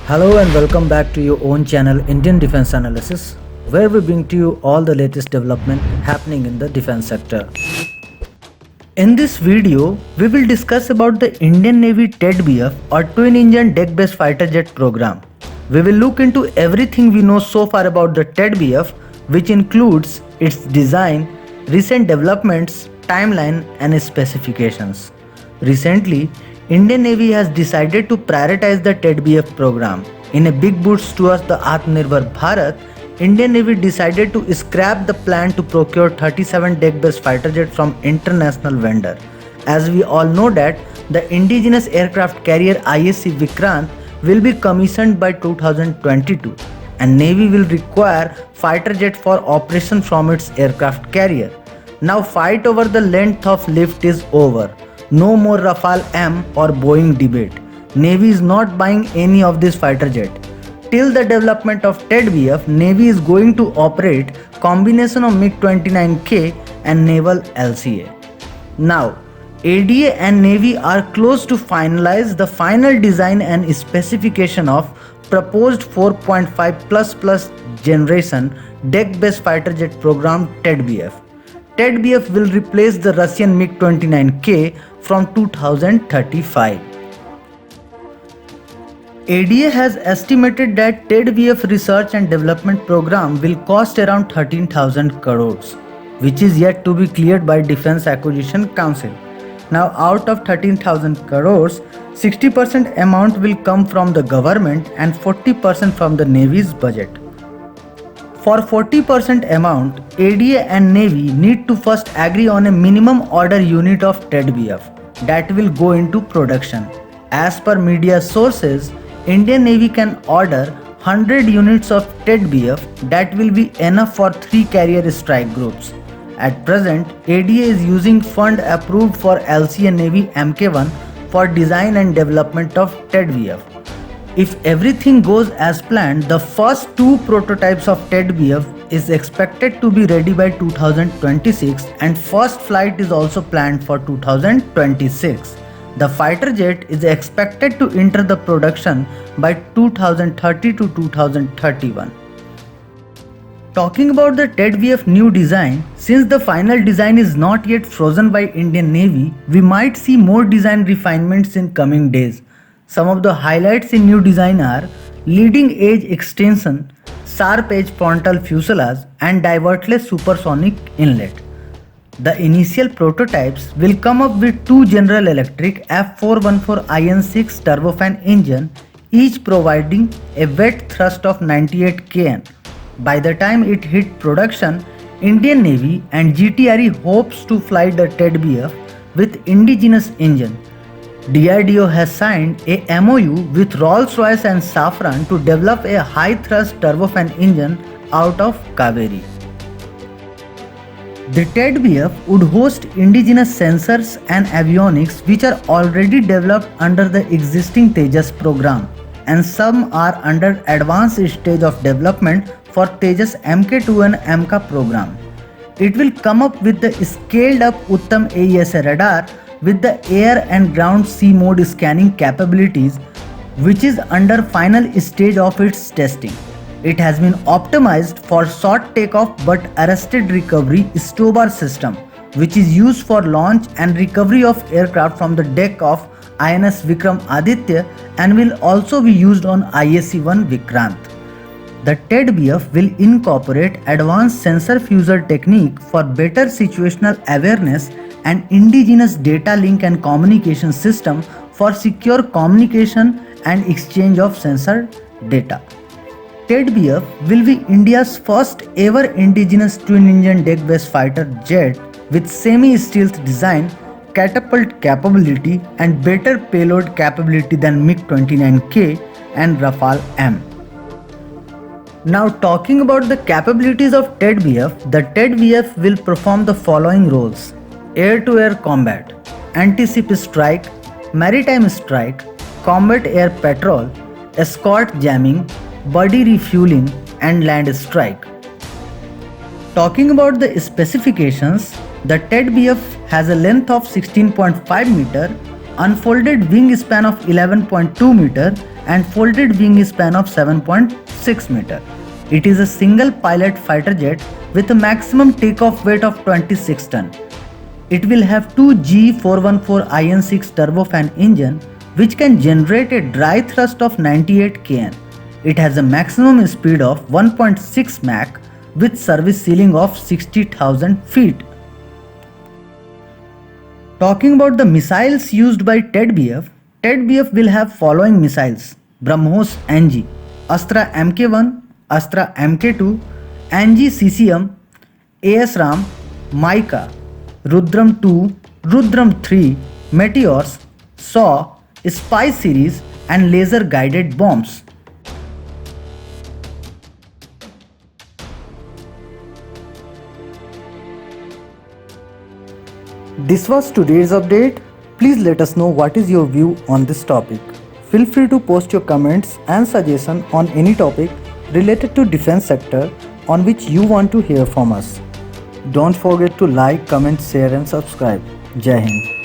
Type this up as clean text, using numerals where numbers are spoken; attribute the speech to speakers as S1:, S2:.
S1: Hello and welcome back to your own channel Indian Defense Analysis, where we bring to you all the latest development happening in the defense sector. In this video, we will discuss about the Indian Navy TEDBF or Twin Engine Deck-Based Fighter Jet program. We will look into everything we know so far about the TEDBF, which includes its design, recent developments, timeline and specifications. Recently, Indian Navy has decided to prioritize the TEDBF program. In a big boost towards the Atmanirbhar Bharat, Indian Navy decided to scrap the plan to procure 37 deck-based fighter jets from international vendor. As we all know that the indigenous aircraft carrier ISC Vikrant will be commissioned by 2022 and Navy will require fighter jet for operation from its aircraft carrier. Now fight over the length of lift is over. No more Rafale M or Boeing debate. Navy is not buying any of this fighter jet. Till the development of TEDBF, Navy is going to operate combination of MiG-29K and Naval LCA. Now, ADA and Navy are close to finalize the final design and specification of proposed 4.5++ generation deck-based fighter jet program TEDBF. TEDBF will replace the Russian MiG-29K from 2035. ADA has estimated that TEDBF research and development program will cost around 13,000 crores, which is yet to be cleared by Defense Acquisition Council. Now out of 13,000 crores, 60% amount will come from the government and 40% from the Navy's budget. For 40% amount, ADA and Navy need to first agree on a minimum order unit of TEDBF that will go into production. As per media sources, Indian Navy can order 100 units of TEDBF that will be enough for 3 carrier strike groups. At present, ADA is using fund approved for LCA Navy Mk1 for design and development of TEDBF. If everything goes as planned, the first 2 prototypes of TEDBF is expected to be ready by 2026 and first flight is also planned for 2026. The fighter jet is expected to enter the production by 2030 to 2031. Talking about the TEDBF new design, since the final design is not yet frozen by Indian Navy, we might see more design refinements in coming days. Some of the highlights in new design are leading edge extension, sharp edge frontal fuselage and divertless supersonic inlet. The initial prototypes will come up with 2 General Electric F414IN6 turbofan engine, each providing a wet thrust of 98 kN. By the time it hit production, Indian Navy and GTRE hopes to fly the TEDBF with indigenous engine. DRDO has signed a MOU with Rolls-Royce and Safran to develop a high-thrust turbofan engine out of Kaveri. The TEDBF would host indigenous sensors and avionics which are already developed under the existing Tejas program, and some are under advanced stage of development for Tejas Mk2 and MK program. It will come up with the scaled up Uttam AESA radar with the air and ground sea mode scanning capabilities, which is under final stage of its testing. It has been optimized for short takeoff but arrested recovery STOBAR system, which is used for launch and recovery of aircraft from the deck of INS Vikram Aditya and will also be used on ISC-1 Vikrant. The TEDBF will incorporate advanced sensor fusel technique for better situational awareness and indigenous data link and communication system for secure communication and exchange of sensor data. TEDBF will be India's first ever indigenous twin-engine deck-based fighter jet with semi-stealth design, catapult capability and better payload capability than MiG-29K and Rafale M. Now talking about the capabilities of TEDBF, the TEDBF will perform the following roles: air-to-air combat, anti-ship strike, maritime strike, combat air patrol, escort jamming, body refueling and land strike. Talking about the specifications, the TEDBF has a length of 16.5 meter, unfolded wingspan of 11.2 meter and folded wingspan of 7.6 meter. It is a single pilot fighter jet with a maximum takeoff weight of 26 ton. It will have two G414 IN6 turbofan engine which can generate a dry thrust of 98 kN. It has a maximum speed of 1.6 Mach with service ceiling of 60,000 feet. Talking about the missiles used by TED-BF will have following missiles: BrahMos NG, Astra Mk1, Astra Mk2, NG CCM, ASRAAM, Mica, Rudram 2, Rudram 3, Meteors, SAW, Spy series and laser guided bombs. This was today's update. Please let us know what is your view on this topic. Feel free to post your comments and suggestions on any topic related to defense sector on which you want to hear from us. Don't forget to like, comment, share and subscribe. Jai Hind.